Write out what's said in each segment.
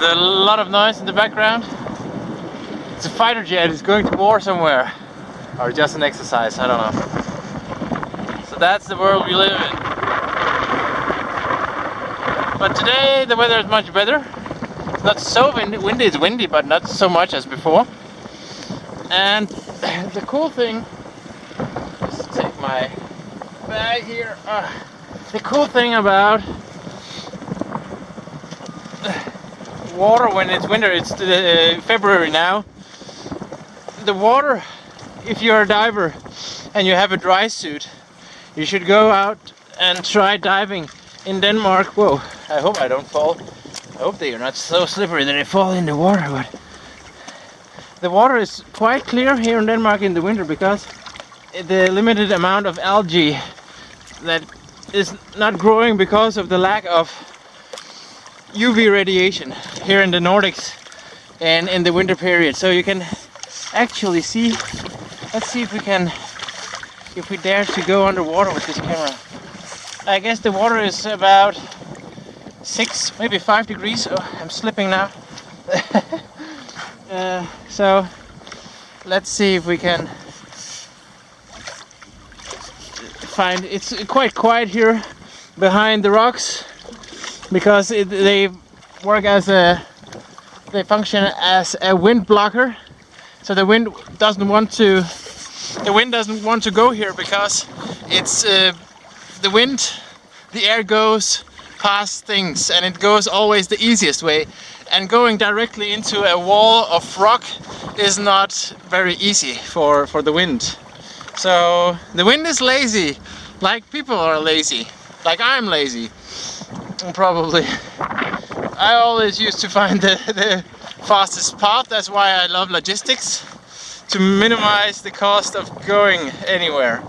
a lot of noise in the background. It's a fighter jet. It's going to war somewhere, or just an exercise. I don't know. So that's the world we live in. But today the weather is much better. It's not so windy. It's windy, but not so much as before. And the cool thing, just take my bag here. The cool thing about water when it's winter, it's February now. The water, if you're a diver and you have a dry suit, you should go out and try diving in Denmark. Whoa, I hope I don't fall. I hope they are not so slippery that I fall in the water. But the water is quite clear here in Denmark in the winter because the limited amount of algae that is not growing because of the lack of UV radiation here in the Nordics and in the winter period. So you can actually see, let's see if we dare to go underwater with this camera. I guess the water is about 6, maybe 5 degrees. Oh, I'm slipping now. So let's see if we can find. It's quite quiet here behind the rocks because they function as a wind blocker. So the wind doesn't want to go here because it's the wind. The air goes past things, and it goes always the easiest way. And going directly into a wall of rock is not very easy for the wind. So the wind is lazy, like people are lazy, like I'm lazy, probably. I always used to find the fastest path. That's why I love logistics, to minimize the cost of going anywhere.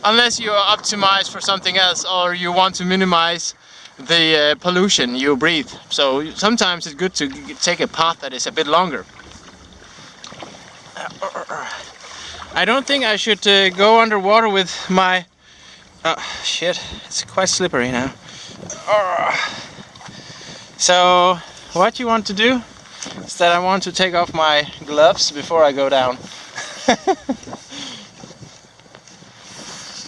Unless you are optimized for something else, or you want to minimize the pollution you breathe. So sometimes it's good to take a path that is a bit longer. I don't think I should go underwater with my... shit, it's quite slippery now. So what you want to do is that I want to take off my gloves before I go down.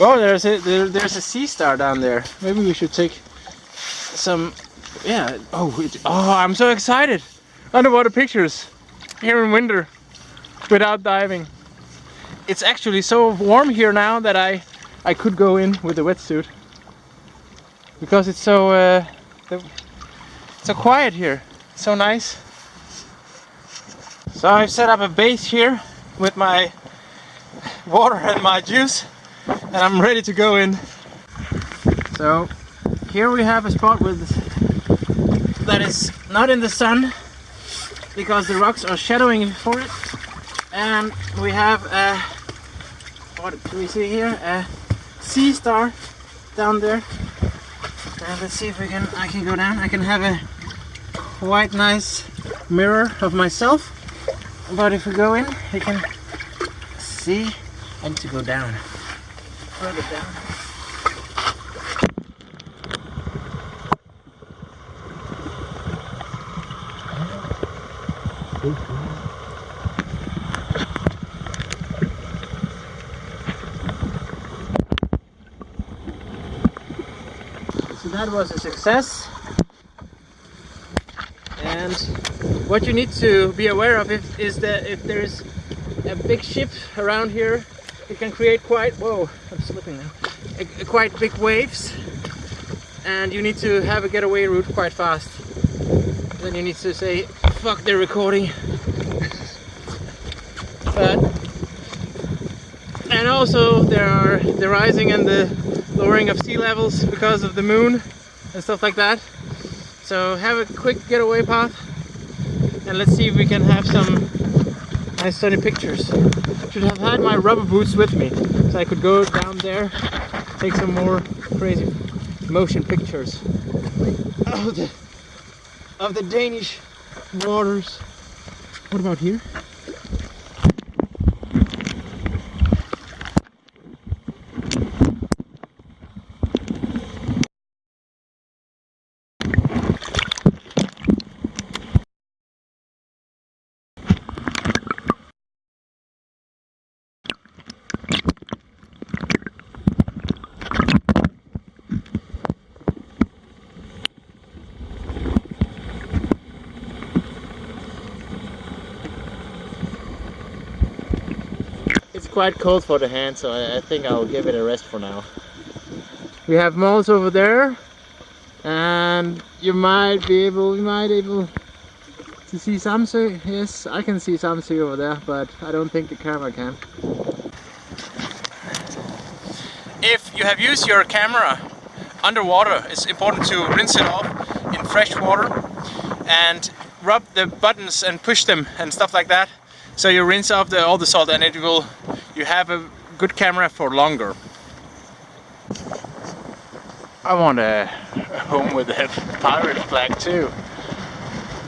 Oh, there's a sea star down there. Maybe we should take some. Yeah. Oh, I'm so excited! Underwater pictures here in winter without diving. It's actually so warm here now that I could go in with a wetsuit because it's so quiet here. It's so nice. So I've set up a base here with my water and my juice, and I'm ready to go in. So here we have a spot that is not in the sun because the rocks are shadowing for it, and we have a, what do we see here, a sea star down there. And let's see if I can go down. I can have a quite nice mirror of myself, but if we go in you can see. I need to go down. Further down. So that was a success. And what you need to be aware of is that if there's a big ship around here, it can create quite, whoa, I'm slipping now, quite big waves, and you need to have a getaway route quite fast. Then you need to say, fuck the recording. And also there are the rising and the lowering of sea levels because of the moon and stuff like that. So have a quick getaway path, and let's see if we can have some nice sunny pictures. Should have had my rubber boots with me, so I could go down there, take some more crazy motion pictures of the Danish waters. What about here? It's quite cold for the hand, so I think I'll give it a rest for now. We have moles over there, and we might able to see some sea. Yes, I can see some sea over there, but I don't think the camera can. If you have used your camera underwater, it's important to rinse it off in fresh water and rub the buttons and push them and stuff like that. So you rinse off all the salt, and you have a good camera for longer. I want a home with a pirate flag too.